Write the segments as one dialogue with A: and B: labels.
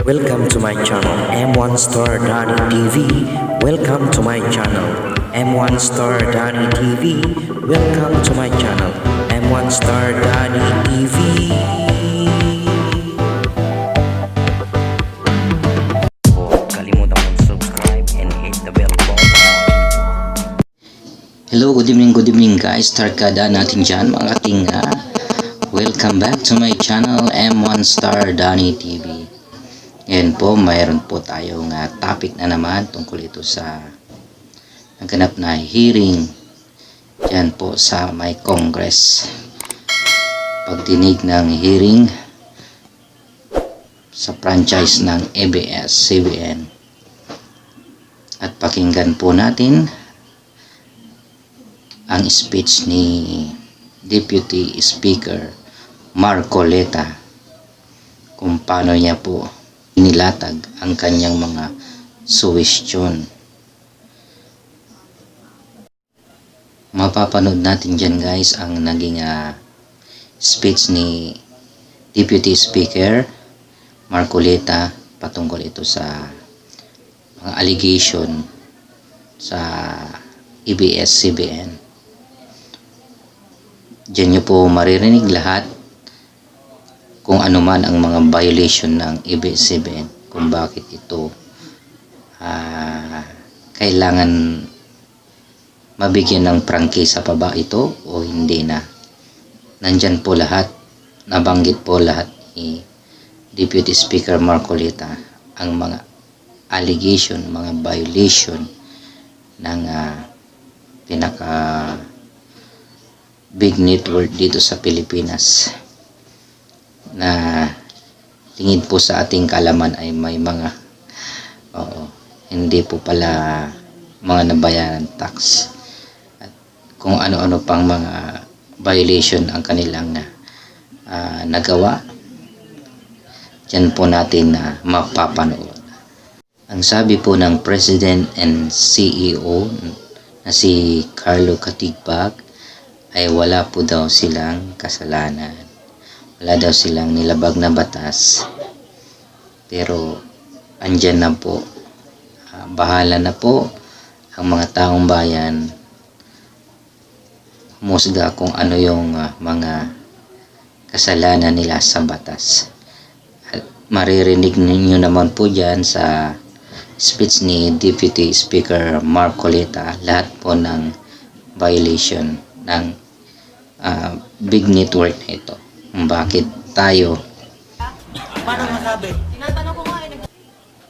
A: Welcome to my channel M1 Star Danny TV. Welcome to my channel M1 Star Danny TV. Welcome to my channel M1 Star Danny TV. Huwag kalimutan mag-subscribe and hit the bell button.
B: Hello, good evening guys. Tarkada natin dyan mga ating welcome back to my channel M1 Star Danny TV. Ngayon po, mayroon po tayong topic na naman tungkol ito sa naganap na hearing dyan po sa may Congress. Pagdinig ng hearing sa franchise ng ABS-CBN. At pakinggan po natin ang speech ni Deputy Speaker Marcoleta kung paano niya po nilatag ang kanyang mga suwestyon. Mapapanood natin dyan guys ang naging speech ni Deputy Speaker Marcoleta patungkol ito sa mga allegation sa ABS-CBN. Diyan nyo po maririnig lahat kung ano man ang mga violation ng ABS-CBN, kung bakit ito kailangan mabigyan ng prangkisa pa ba ito o hindi na. Nandyan po lahat, nabanggit po lahat ni Deputy Speaker Marcoleta ang mga allegation, mga violation ng pinaka big network dito sa Pilipinas na tingin po sa ating kalaman ay may mga hindi po pala mga nabayaran tax at kung ano-ano pang mga violation ang kanilang nagawa. Diyan po natin mapapanood. Ang sabi po ng President and CEO na si Carlo Katigbak ay wala po daw silang kasalanan. Wala daw silang nilabag na batas. Pero andyan na po. Bahala na po ang mga taong bayan humusga kung ano yung mga kasalanan nila sa batas. At maririnig ninyo naman po dyan sa speech ni Deputy Speaker Marcoleta lahat po ng violation ng big network na ito. Bakit tayo
C: Paano masabi?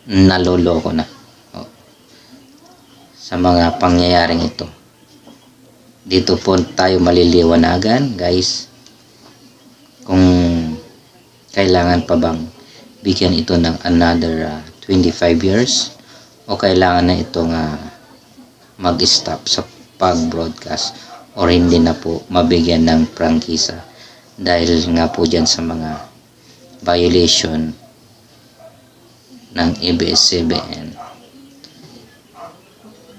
B: naloloko na sa mga pangyayaring ito. Dito po tayo maliliwanagan guys kung kailangan pa bang bigyan ito ng another 25 years o kailangan na itong mag-stop sa pag-broadcast or hindi na po mabigyan ng prangkisa dahil nga po dyan sa mga violation ng ABS-CBN.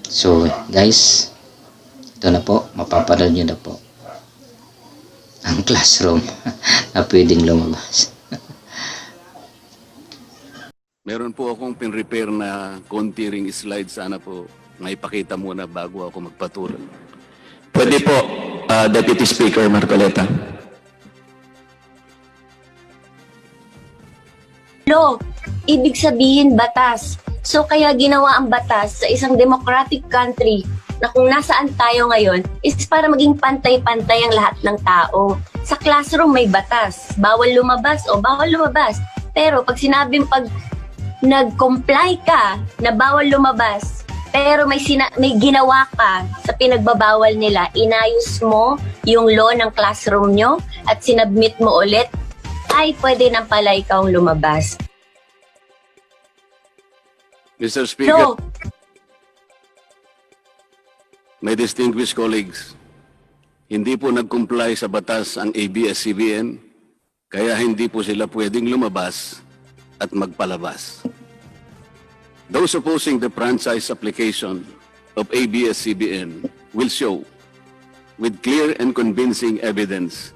B: So guys, ito na po, mapapanood nyo na po ang classroom na pwedeng lumabas.
D: Meron po akong pin-repair na konti ring slide. Sana po maipakita muna bago ako magpatuloy.
E: Pwede po, Deputy Speaker Marcoleta.
F: Law, ibig sabihin batas. So kaya ginawa ang batas sa isang democratic country na kung nasaan tayo ngayon is para maging pantay-pantay ang lahat ng tao. Sa classroom may batas, bawal lumabas o bawal lumabas. Pero pag sinabing pag nag-comply ka na bawal lumabas, pero may ginawa ka sa pinagbabawal nila, inayos mo yung law ng classroom nyo at sinabmit mo ulit, ay pwede nang pala ikaw lumabas.
D: Mr. Speaker,
F: No.
D: my distinguished colleagues, hindi po nag-comply sa batas ang ABS-CBN, kaya hindi po sila pwedeng lumabas at magpalabas. Those opposing the franchise application of ABS-CBN will show with clear and convincing evidence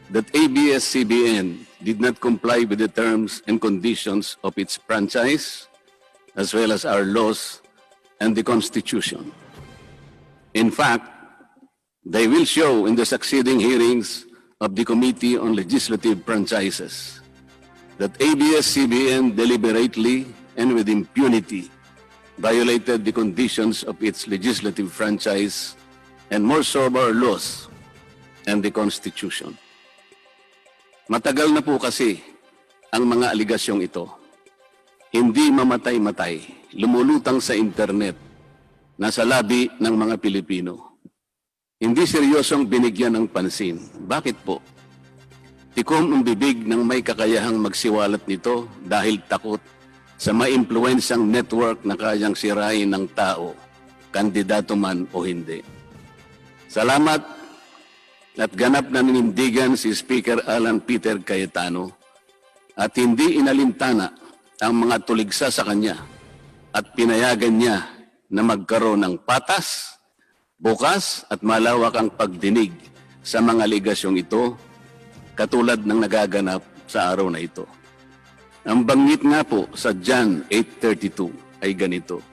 D: that ABS-CBN did not comply with the terms and conditions of its franchise, as well as our laws and the Constitution. In fact, they will show in the succeeding hearings of the Committee on Legislative Franchises that ABS-CBN deliberately and with impunity violated the conditions of its legislative franchise and more so our laws and the Constitution. Matagal na po kasi ang mga aligasyong ito. Hindi mamatay-matay, lumulutang sa internet, nasa labi ng mga Pilipino. Hindi seryosong binigyan ng pansin. Bakit po? Tikom ang bibig ng may kakayahang magsiwalat nito dahil takot sa maimpluwensyang network na kayang sirain ng tao, kandidato man o hindi. Salamat at ganap na ninindigan si Speaker Alan Peter Cayetano at hindi inalintana ang mga tuligsa sa kanya at pinayagan niya na magkaroon ng patas, bukas at malawak ang pagdinig sa mga aligasyong ito katulad ng nagaganap sa araw na ito. Ang banggit nga po sa John 8:32 ay ganito,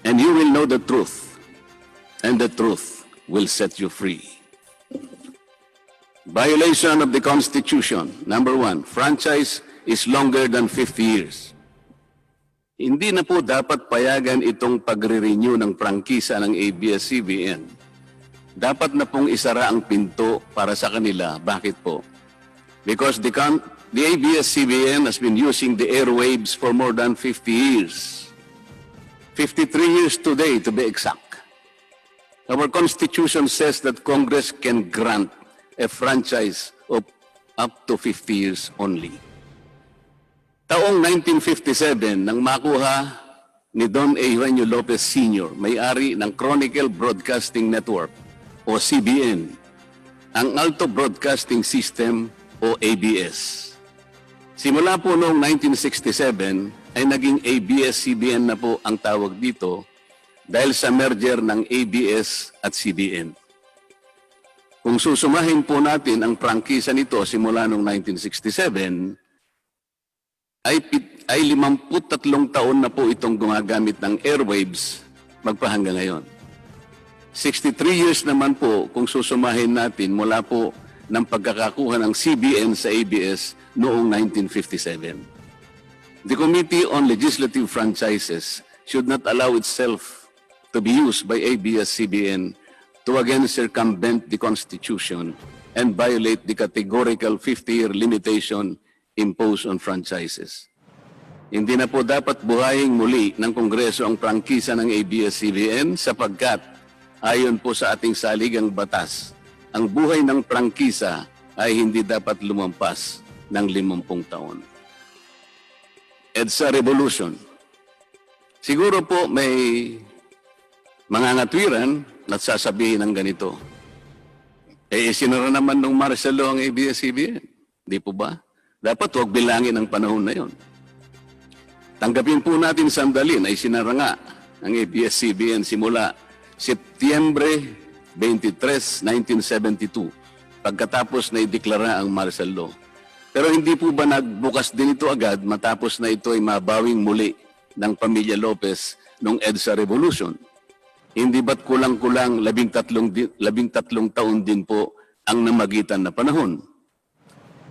D: "And you will know the truth, and the truth will set you free." Violation of the Constitution. Number 1, franchise is longer than 50 years. Hindi na po dapat payagan itong pagre-renew ng prangkisa ng ABS-CBN. Dapat na pong isara ang pinto para sa kanila. Bakit po? Because the ABS-CBN has been using the airwaves for more than 50 years. 53 years today, to be exact. Our Constitution says that Congress can grant a franchise of up to 50 years only. Taong 1957, nang makuha ni Don Eugenio Lopez Sr., may-ari ng Chronicle Broadcasting Network o CBN, ang Alto Broadcasting System o ABS. Simula po noong 1967 ay naging ABS-CBN na po ang tawag dito dahil sa merger ng ABS at CBN. Kung susumahin po natin ang prangkisa nito simula noong 1967, ay 53 taon na po itong gumagamit ng airwaves magpahanggang ngayon. 63 years naman po kung susumahin natin mula po ng pagkakakuha ng CBN sa ABS noong 1957. The Committee on Legislative Franchises should not allow itself to be used by ABS-CBN to again circumvent the Constitution and violate the categorical 50-year limitation imposed on franchises. Hindi na po dapat buhayin muli ng Kongreso ang prangkisa ng ABS-CBN sapagkat ayon po sa ating saligang batas, ang buhay ng prangkisa ay hindi dapat lumampas ng 50 taon. EDSA Revolution. Siguro po may mga ngatwiran at sasabihin ng ganito. Sinara naman ng martial law ang ABS-CBN. Di po ba? Dapat huwag bilangin ang panahon na yon. Tanggapin po natin sandali na isinara nga ang ABS-CBN simula Setyembre 23, 1972, pagkatapos na ideklara ang martial law. Pero hindi po ba nagbukas din ito agad matapos na ito ay mabawing muli ng pamilya Lopez noong EDSA Revolution? Hindi ba't kulang-kulang 13 taon din po ang namagitan na panahon?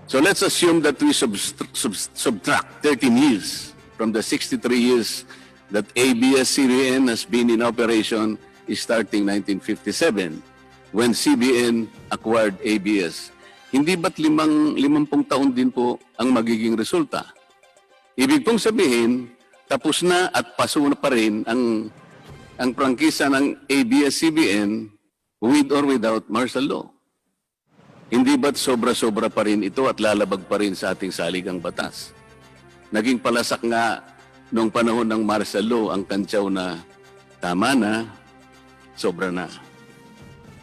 D: So let's assume that we subtract 13 years from the 63 years that ABS-CBN has been in operation starting 1957 when CBN acquired ABS. Hindi ba't 50 taon din po ang magiging resulta? Ibig pong sabihin, tapos na at paso na pa rin ang prangkisa ng ABS-CBN with or without martial law. Hindi ba't sobra-sobra pa rin ito at lalabag pa rin sa ating saligang batas? Naging palasak nga noong panahon ng martial law ang kantsaw na tama na, sobra na.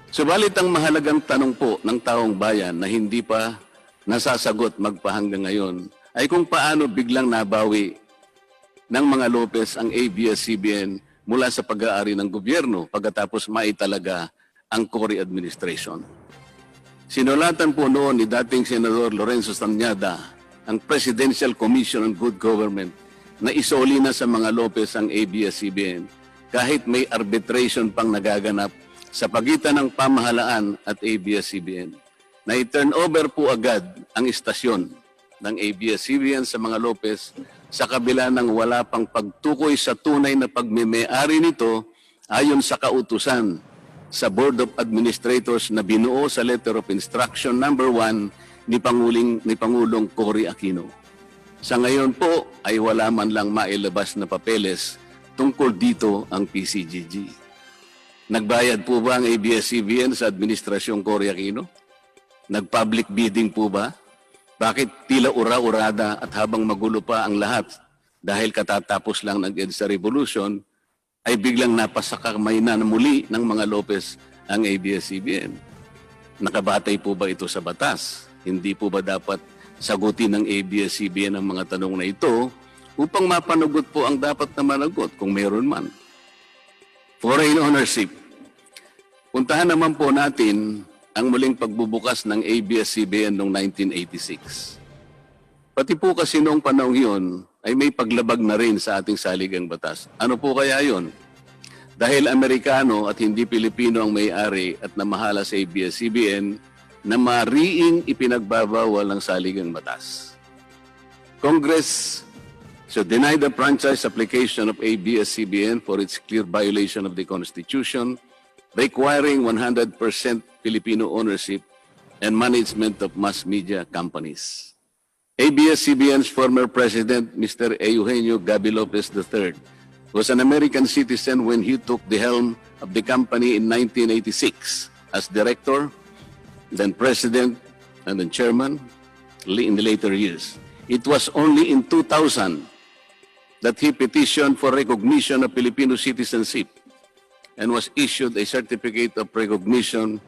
D: Subalit ang mahalagang tanong po ng taong bayan na hindi pa nasasagot magpahanggang ngayon ay kung paano biglang nabawi ng mga Lopez ang ABS-CBN mula sa pag-aari ng gobyerno pagkatapos maitalaga ang Cory administration. Sinulatan po noon ni dating Senador Lorenzo Tanyada ang Presidential Commission on Good Government na isoli na sa mga Lopez ang ABS-CBN kahit may arbitration pang nagaganap sa pagitan ng pamahalaan at ABS-CBN. Na i-turn over po agad ang istasyon ng ABS-CBN sa mga Lopez sa kabila ng wala pang pagtukoy sa tunay na pagmimay-ari nito ayon sa kautusan sa Board of Administrators na binuo sa Letter of Instruction number 1 ni Pangulong Cory Aquino. Sa ngayon po ay wala man lang mailabas na papeles tungkol dito ang PCGG. Nagbayad po ba ang ABS-CBN sa Administrasyong Cory Aquino? Nag-public bidding po ba? Bakit tila ura-urada at habang magulo pa ang lahat dahil katatapos lang ng EDSA Revolution, ay biglang napasakamay na muli ng mga Lopez ang ABS-CBN. Nakabatay po ba ito sa batas? Hindi po ba dapat sagutin ng ABS-CBN ang mga tanong na ito upang mapanagot po ang dapat na managot kung meron man? Foreign ownership. Puntahan naman po natin ang muling pagbubukas ng ABS-CBN noong 1986. Pati po kasi noong panahon yun, ay may paglabag na rin sa ating saligang batas. Ano po kaya yon? Dahil Amerikano at hindi Pilipino ang may-ari at namahala sa ABS-CBN na mariing ipinagbabawal ng saligang batas. Congress should deny the franchise application of ABS-CBN for its clear violation of the Constitution, requiring 100% Filipino ownership and management of mass media companies. ABS-CBN's former president, Mr. Eugenio Gaby Lopez III, was an American citizen when he took the helm of the company in 1986 as director, then president, and then chairman in the later years. It was only in 2000 that he petitioned for recognition of Filipino citizenship and was issued a certificate of recognition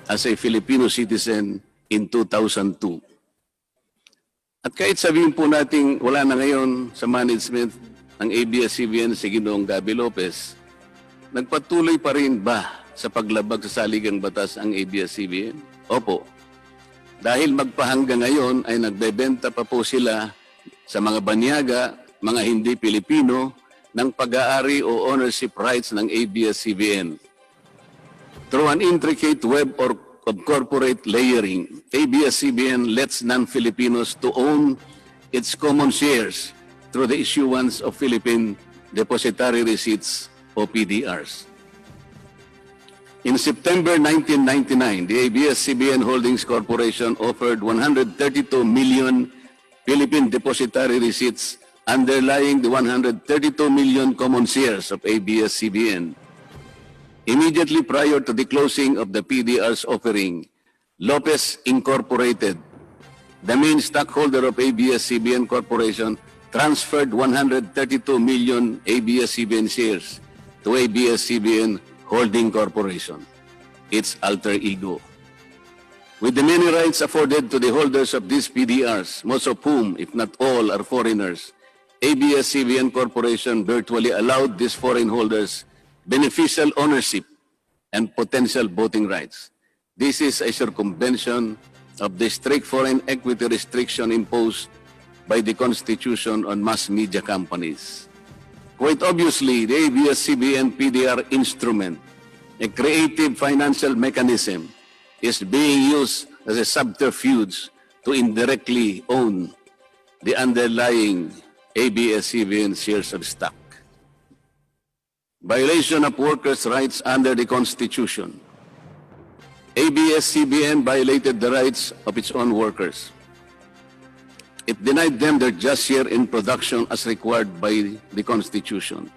D: as a Filipino citizen in 2002. At kahit sabihin po natin wala na ngayon sa management ang ABS-CBN si Ginoong Gaby Lopez, nagpatuloy pa rin ba sa paglabag sa saligang batas ang ABS-CBN? Opo. Dahil magpahangga ngayon ay nagbebenta pa po sila sa mga banyaga, mga hindi Pilipino, ng pag-aari o ownership rights ng ABS-CBN. Through an intricate web of corporate layering, ABS-CBN lets non-Filipinos to own its common shares through the issuance of Philippine Depositary Receipts o PDRs. In September 1999, the ABS-CBN Holdings Corporation offered 132 million Philippine Depositary Receipts underlying the 132 million common shares of ABS-CBN. Immediately prior to the closing of the PDR's offering, Lopez Incorporated, the main stockholder of ABS-CBN Corporation, transferred 132 million ABS-CBN shares to ABS-CBN Holding Corporation, its alter ego. With the many rights afforded to the holders of these PDRs, most of whom, if not all, are foreigners, ABS-CBN Corporation virtually allowed these foreign holders beneficial ownership and potential voting rights. This is a circumvention of the strict foreign equity restriction imposed by the Constitution on mass media companies. Quite obviously, the ABS-CBN PDR instrument, a creative financial mechanism, is being used as a subterfuge to indirectly own the underlying ABS-CBN shares of stock. Violation of workers' rights under the Constitution. ABS-CBN violated the rights of its own workers. It denied them their just share in production as required by the Constitution.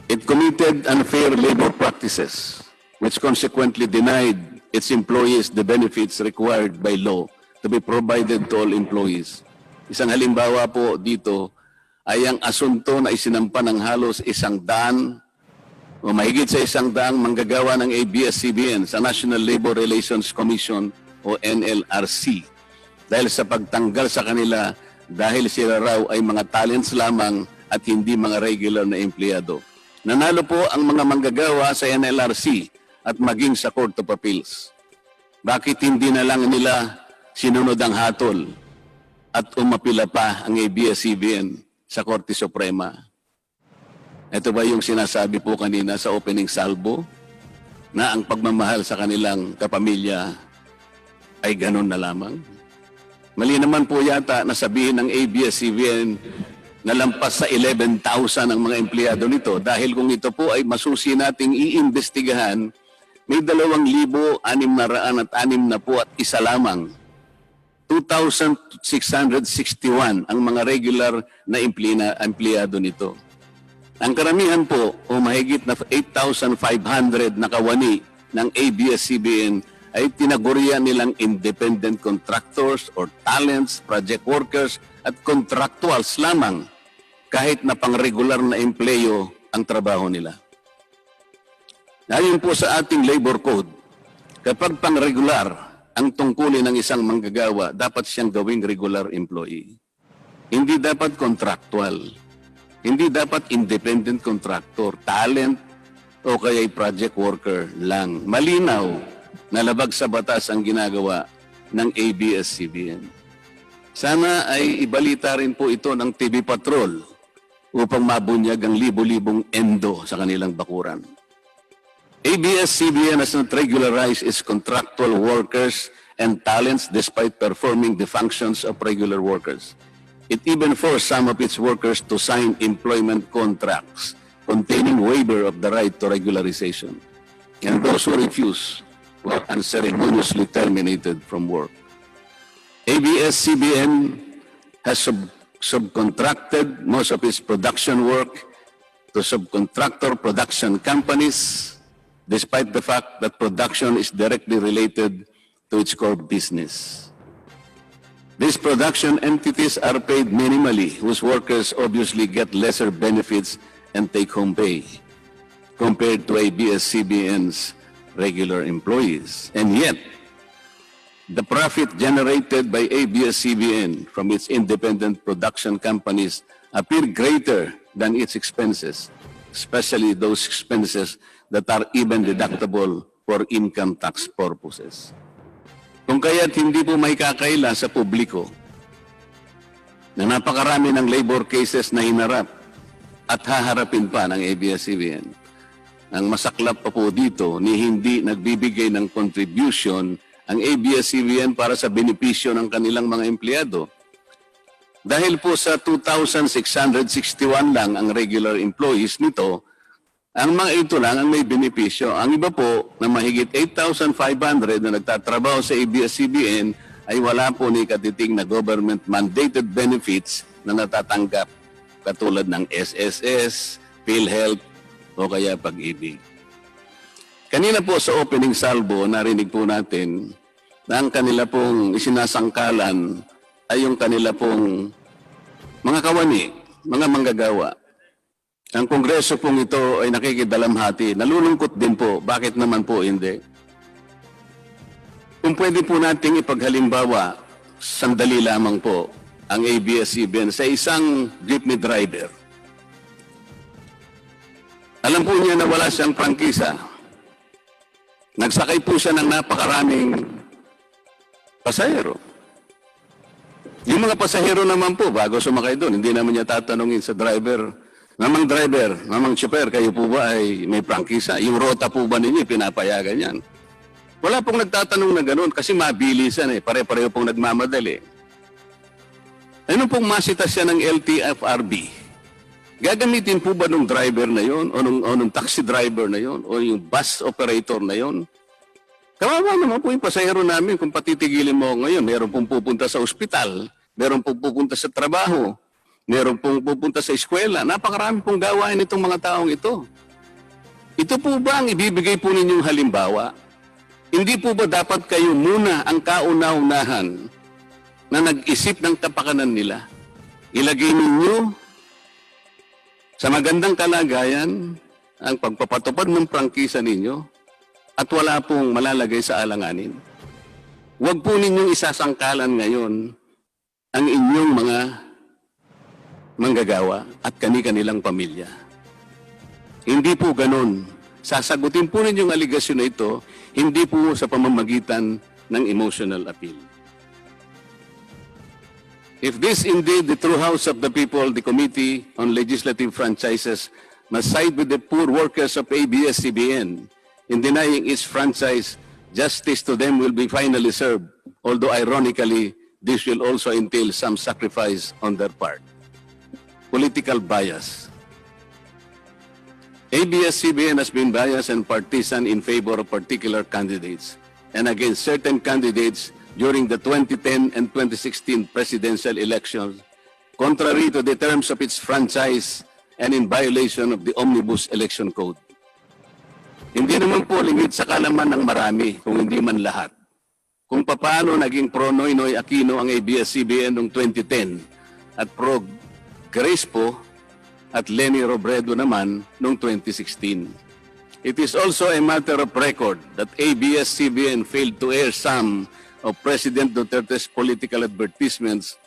D: It committed unfair labor practices, which consequently denied its employees the benefits required by law to be provided to all employees. Isang halimbawa po dito ay ang asunto na isinampa ng halos 100 o mahigit sa 100 manggagawa ng ABS-CBN sa National Labor Relations Commission o NLRC dahil sa pagtanggal sa kanila dahil sila raw ay mga talents lamang at hindi mga regular na empleyado. Nanalo po ang mga manggagawa sa NLRC at maging sa Court of Appeals. Bakit hindi na lang nila sinunod ang hatol at umapila pa ang ABS-CBN sa Korte Suprema? Ito ba yung sinasabi po kanina sa opening salvo na ang pagmamahal sa kanilang kapamilya ay ganun na lamang? Mali naman po yata na sabihin ng ABS-CBN na lampas sa 11,000 ang mga empleyado nito dahil kung ito po ay masusi nating iimbestigahan, may 2,661 at isa lamang. 2,661 ang mga regular na empleyado nito. Ang karamihan po o mahigit na 8,500 na kawani ng ABS-CBN ay tinagurian nilang independent contractors or talents, project workers at contractuals lamang kahit na pang-regular na empleyo ang trabaho nila. Ayon po sa ating labor code, kapag pang-regular ang tungkulin ng isang manggagawa, dapat siyang gawing regular employee. Hindi dapat contractual. Hindi dapat independent contractor, talent, o kaya'y project worker lang. Malinaw na labag sa batas ang ginagawa ng ABS-CBN. Sana ay ibalita rin po ito ng TV Patrol upang mabunyag ang libo-libong endo sa kanilang bakuran. ABS-CBN has not regularized its contractual workers and talents despite performing the functions of regular workers. It even forced some of its workers to sign employment contracts containing waiver of the right to regularization. And those who refuse were unceremoniously terminated from work. ABS-CBN has subcontracted most of its production work to subcontractor production companies despite the fact that production is directly related to its core business. These production entities are paid minimally, whose workers obviously get lesser benefits and take-home pay compared to ABS-CBN's regular employees. And yet, the profit generated by ABS-CBN from its independent production companies appear greater than its expenses, especially those expenses that are even deductible for income tax purposes. Kung kaya't hindi po may kakaila sa publiko na napakarami ng labor cases na hinarap at haharapin pa ng ABS-CBN. Ang masaklap pa po dito ni hindi nagbibigay ng contribution ang ABS-CBN para sa benepisyo ng kanilang mga empleyado. Dahil po sa 2,661 lang ang regular employees nito, ang mga ito lang ang may benepisyo. Ang iba po na mahigit 8,500 na nagtatrabaho sa ABS-CBN ay wala po ni katiting na government-mandated benefits na natatanggap katulad ng SSS, PhilHealth o kaya Pag-ibig. Kanina po sa opening salvo, narinig po natin na ang kanila pong isinasangkalan ay yung kanila pong mga kawani, mga manggagawa. Ang kongreso pong ito ay nakikidalamhati. Nalulungkot din po. Bakit naman po hindi? Kung pwede po nating ipaghalimbawa, sandali lamang po, ang ABS-CBN sa isang jeepney driver. Alam po niya na wala siyang prangkisa. Nagsakay po siya ng napakaraming pasahero. Yung mga pasahero naman po, bago sumakay doon, hindi naman niya tatanungin sa driver, Mamang driver, mamang chopper, kayo po ba ay may prangkisa? Yung rota po ba ninyo, pinapayagan yan? Wala pong nagtatanong na gano'n kasi mabilisan eh. Pare-pareho pong nagmamadali. Ano pong masita siya ng LTFRB? Gagamitin po ba ng driver na yon o nung taxi driver na yon o yung bus operator na yon? Kawawa naman po yung pasahero namin kung patitigilin mo ngayon. Meron pong pupunta sa ospital, meron pong pupunta sa trabaho, meron pong pupunta sa eskwela. Napakarami pong gawain itong mga taong ito. Ito po ba ang ibibigay po ninyong halimbawa? Hindi po ba dapat kayo muna ang kauna-unahan na nag-isip ng kapakanan nila? Ilagay ninyo sa magandang kalagayan ang pagpapatupad ng prangkisa ninyo at wala pong malalagay sa alanganin. Huwag po ninyong isasangkalan ngayon ang inyong mga manggagawa at kani-kanilang pamilya. Hindi po ganon. Sasagutin po ninyong aligasyon na ito, hindi po sa pamamagitan ng emotional appeal. If this indeed the true house of the people, the Committee on Legislative Franchises must side with the poor workers of ABS-CBN in denying its franchise, justice to them will be finally served, although ironically, this will also entail some sacrifice on their part. Political bias. ABS-CBN has been biased and partisan in favor of particular candidates and against certain candidates during the 2010 and 2016 presidential elections, contrary to the terms of its franchise and in violation of the Omnibus Election Code. Hindi naman po lingid sa kalaman ng marami, kung hindi man lahat, kung paano naging pro Noynoy Aquino ang ABS-CBN noong 2010 at pro Crespo at Leni Robredo naman noong 2016. It is also a matter of record that ABS-CBN failed to air some of President Duterte's political advertisements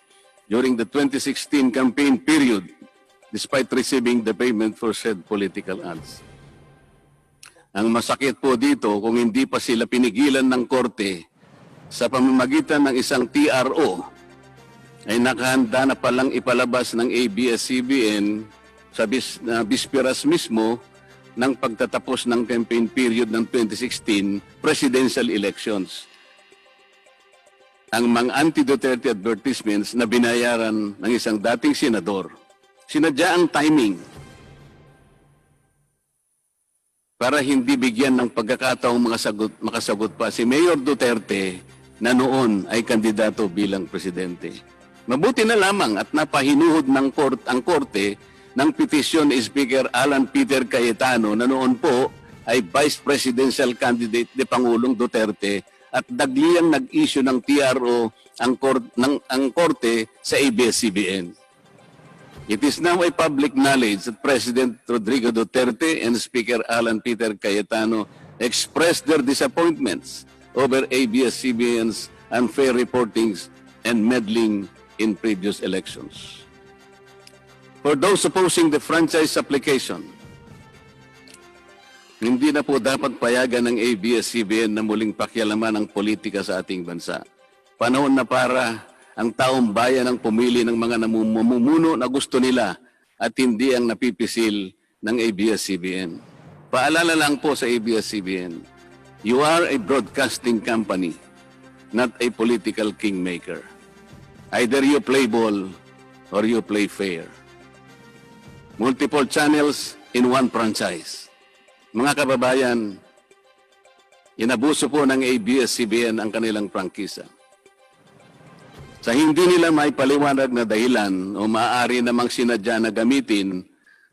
D: during the 2016 campaign period, despite receiving the payment for said political ads. Ang masakit po dito, kung hindi pa sila pinigilan ng korte sa pamamagitan ng isang TRO, ay nakahanda na palang ipalabas ng ABS-CBN sa bisperas mismo ng pagtatapos ng campaign period ng 2016 presidential elections. Ang mga anti-Duterte advertisements na binayaran ng isang dating senador, sinadya ang timing para hindi bigyan ng pagkakataong makasagot pa si Mayor Duterte na noon ay kandidato bilang presidente. Mabuti na lamang at napahinuhod ng ang korte ng petisyon ni Speaker Alan Peter Cayetano na noon po ay Vice Presidential Candidate ni Pangulong Duterte at dagliang nag-issue ng TRO ang korte sa ABS-CBN. It is now a public knowledge that President Rodrigo Duterte and Speaker Alan Peter Cayetano expressed their disappointments over ABS-CBN's unfair reportings and meddling in previous elections. For those opposing the franchise application, hindi na po dapat payagan ng ABS-CBN na muling pakialaman ang politika sa ating bansa. Panahon na para ang taong bayan ang pumili ng mga namumuno na gusto nila at hindi ang napipisil ng ABS-CBN. Paalala lang po sa ABS-CBN, you are a broadcasting company, not a political kingmaker. Either you play ball or you play fair. Multiple channels in one franchise. Mga kababayan, inabuso po ng ABS-CBN ang kanilang prangkisa. Sa hindi nila may paliwanag na dahilan o maaari namang sinadya na gamitin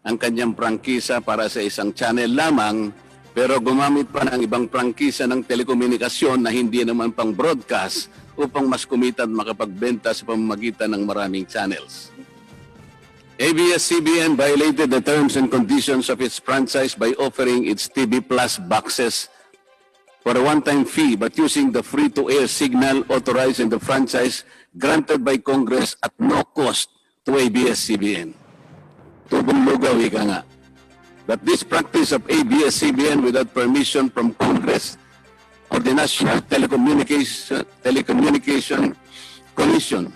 D: ang kanyang prangkisa para sa isang channel lamang, pero gumamit pa ng ibang prangkisa ng telekomunikasyon na hindi naman pang broadcast upang mas kumita at makapagbenta sa pamamagitan ng maraming channels. ABS-CBN violated the terms and conditions of its franchise by offering its TV Plus boxes for a one-time fee but using the free-to-air signal authorized in the franchise granted by Congress at no cost to ABS-CBN. Tubong lugaw, ika nga. But this practice of ABS-CBN without permission from Congress or the National Telecommunication Commission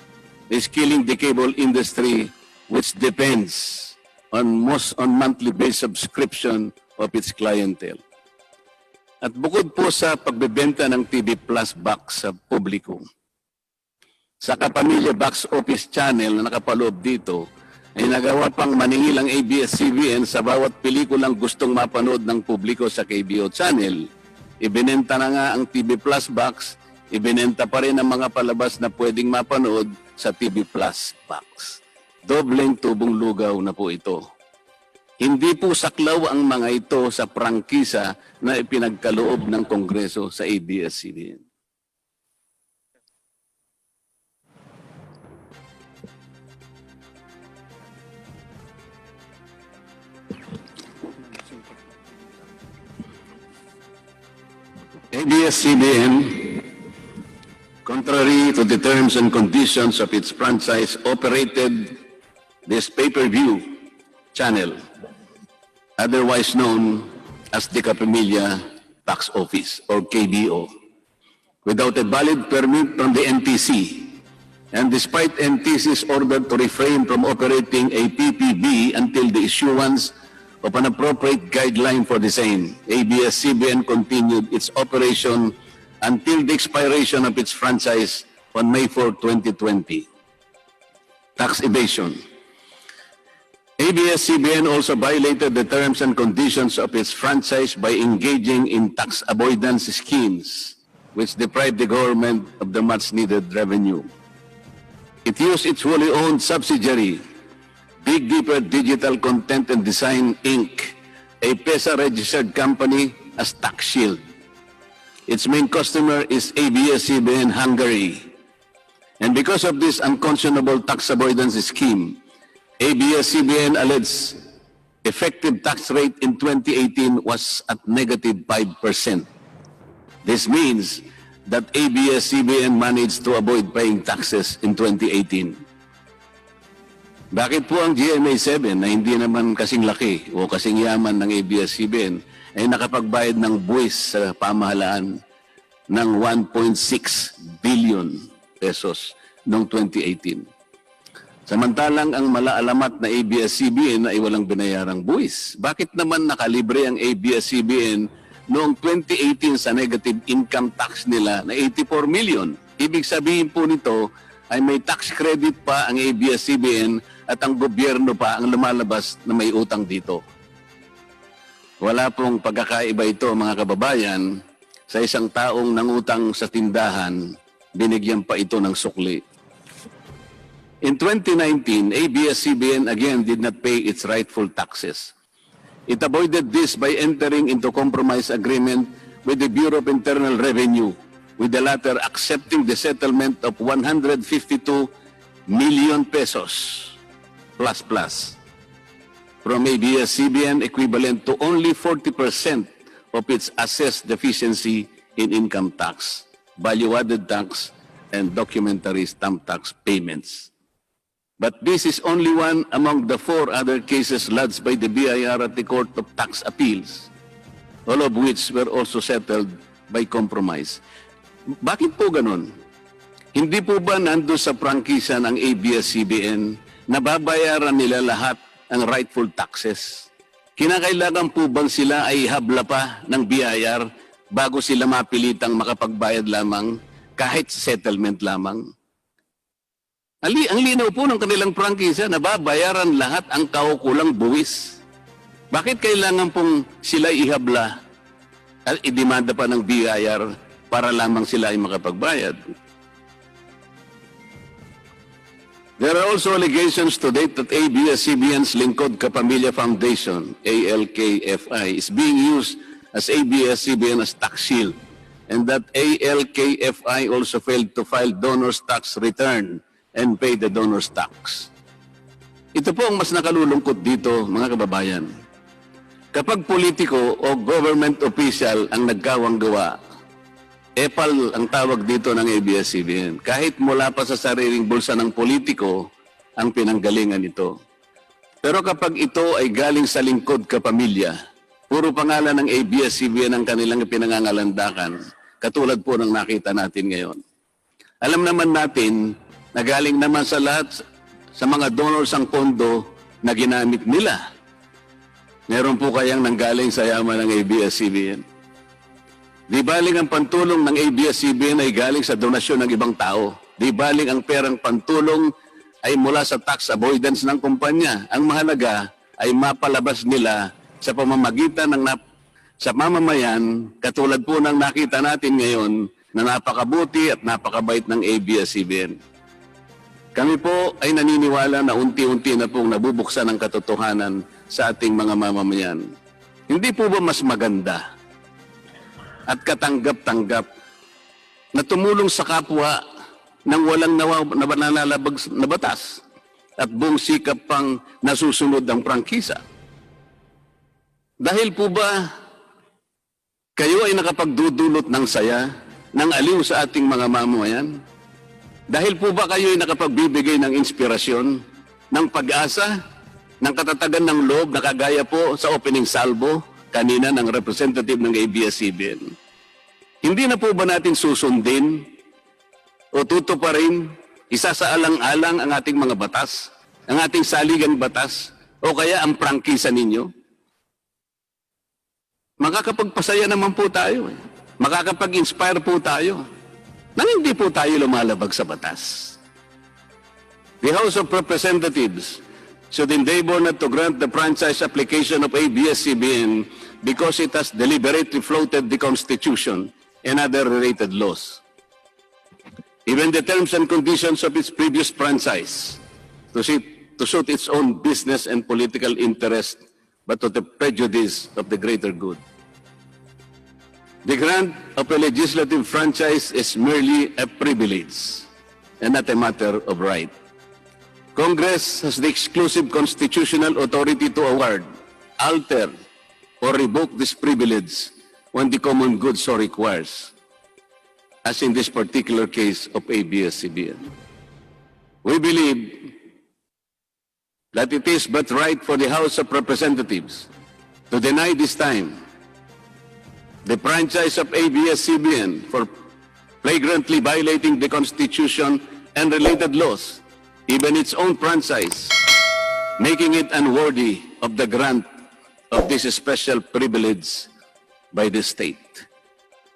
D: is killing the cable industry, which depends on monthly-based subscription of its clientele. At bukod po sa pagbebenta ng TV Plus box sa publiko, sa Kapamilya Box Office Channel na nakapaloob dito, ay nagawa pang maningil ang ABS-CBN sa bawat pelikulang gustong mapanood ng publiko sa KBO Channel. Ibinenta na nga ang TV Plus box, ibinenta pa rin ang mga palabas na pwedeng mapanood sa TV Plus box. Dobleng tubong lugaw na po ito. Hindi po saklaw ang mga ito sa prangkisa na ipinagkaloob ng Kongreso sa ABS-CBN. ABS-CBN, contrary to the terms and conditions of its franchise, operated this pay-per-view channel, otherwise known as the Kapamilya Box Office or KBO, without a valid permit from the NTC. And despite NTC's order to refrain from operating a PPB until the issuance of an appropriate guideline for the same, ABS-CBN continued its operation until the expiration of its franchise on May 4, 2020. Tax evasion. ABS-CBN also violated the terms and conditions of its franchise by engaging in tax avoidance schemes, which deprived the government of the much-needed revenue. It used its wholly owned subsidiary, Big Dipper Digital Content and Design, Inc., a PESA-registered company, as tax shield. Its main customer is ABS-CBN Hungary. And because of this unconscionable tax avoidance scheme, ABS-CBN alleged effective tax rate in 2018 was at negative 5%. This means that ABS-CBN managed to avoid paying taxes in 2018. Bakit po ang GMA7 na hindi naman kasing laki o kasing yaman ng ABS-CBN ay nakapagbayad ng buwis sa pamahalaan ng 1.6 billion pesos noong 2018? Samantalang ang malaalamat na ABS-CBN ay walang binayarang buwis. Bakit naman nakalibre ang ABS-CBN noong 2018 sa negative income tax nila na 84 million? Ibig sabihin po nito ay may tax credit pa ang ABS-CBN at ang gobyerno pa ang lumalabas na may utang dito. Wala pong pagkakaiba ito, mga kababayan. Sa isang taong nangutang sa tindahan, binigyan pa ito ng sukli. In 2019, ABS-CBN again did not pay its rightful taxes. It avoided this by entering into compromise agreement with the Bureau of Internal Revenue, with the latter accepting the settlement of 152 million pesos plus from ABS-CBN, equivalent to only 40% of its assessed deficiency in income tax, value-added tax, and documentary stamp tax payments. But this is only one among the 4 other cases lodged by the BIR at the Court of Tax Appeals, all of which were also settled by compromise. Bakit po ganun? Hindi po ba nando sa prangkisa ng ABS-CBN na babayaran nila lahat ang rightful taxes? Kinakailangan po bang sila ay habla pa ng BIR bago sila mapilitang makapagbayad lamang kahit settlement lamang? Ang linaw po ng kanilang prangkisa na babayaran lahat ang kaukulang buwis. Bakit kailangan pong sila ihabla at idemanda pa ng BIR para lamang sila ay makapagbayad? There are also allegations to date that ABS-CBN's Lingkod Kapamilya Foundation, ALKFI, is being used as ABS-CBN as tax shield, and that ALKFI also failed to file donor's tax return and pay the donor's tax. Ito po ang mas nakalulungkot dito, mga kababayan. Kapag politiko o government official ang nagkawang gawa, epal ang tawag dito ng ABS-CBN. Kahit mula pa sa sariling bulsa ng politiko ang pinanggalingan ito. Pero kapag ito ay galing sa lingkod kapamilya, puro pangalan ng ABS-CBN ang kanilang pinangangalandakan, katulad po ng nakita natin ngayon. Alam naman natin na galing naman sa lahat sa mga donors ang pondo na ginamit nila. Meron po kayang nanggaling sa yaman ng ABS-CBN. Di baling ang pantulong ng ABS-CBN ay galing sa donasyon ng ibang tao. Di baling ang perang pantulong ay mula sa tax avoidance ng kumpanya. Ang mahalaga ay mapalabas nila sa pamamagitan ng sa mamamayan, katulad po ng nakita natin ngayon na napakabuti at napakabait ng ABS-CBN. Kami po ay naniniwala na unti-unti na pong nabubuksan ang katotohanan sa ating mga mamamayan. Hindi po ba mas maganda at katanggap-tanggap na tumulong sa kapwa ng walang nalalabag na batas at buong sikap pang nasusunod ang prangkisa? Dahil po ba kayo ay nakapagdudulot ng saya, ng aliw sa ating mga mamamayan? Dahil po ba kayo ay nakapagbibigay ng inspirasyon, ng pag-asa, ng katatagan ng loob na kagaya po sa opening salvo kanina ng representative ng ABS-CBN? Hindi na po ba natin susundin o tutuparin, isasaalang-alang ang ating mga batas, ang ating saligang batas, o kaya ang prangkisa ninyo? Makakapagpasaya naman po tayo. Makakapag-inspire po tayo. Nang hindi po tayo lumalabag sa batas. The House of Representatives should endeavor not to grant the franchise application of ABS-CBN because it has deliberately floated the Constitution and other related laws. Even the terms and conditions of its previous franchise to suit its own business and political interest, but to the prejudice of the greater good. The grant of a legislative franchise is merely a privilege and not a matter of right. Congress has the exclusive constitutional authority to award, alter, or revoke this privilege when the common good so requires, as in this particular case of ABS-CBN. We believe that it is but right for the House of Representatives to deny this time the franchise of ABS-CBN for flagrantly violating the Constitution and related laws, even its own franchise, making it unworthy of the grant of this special privilege by the state.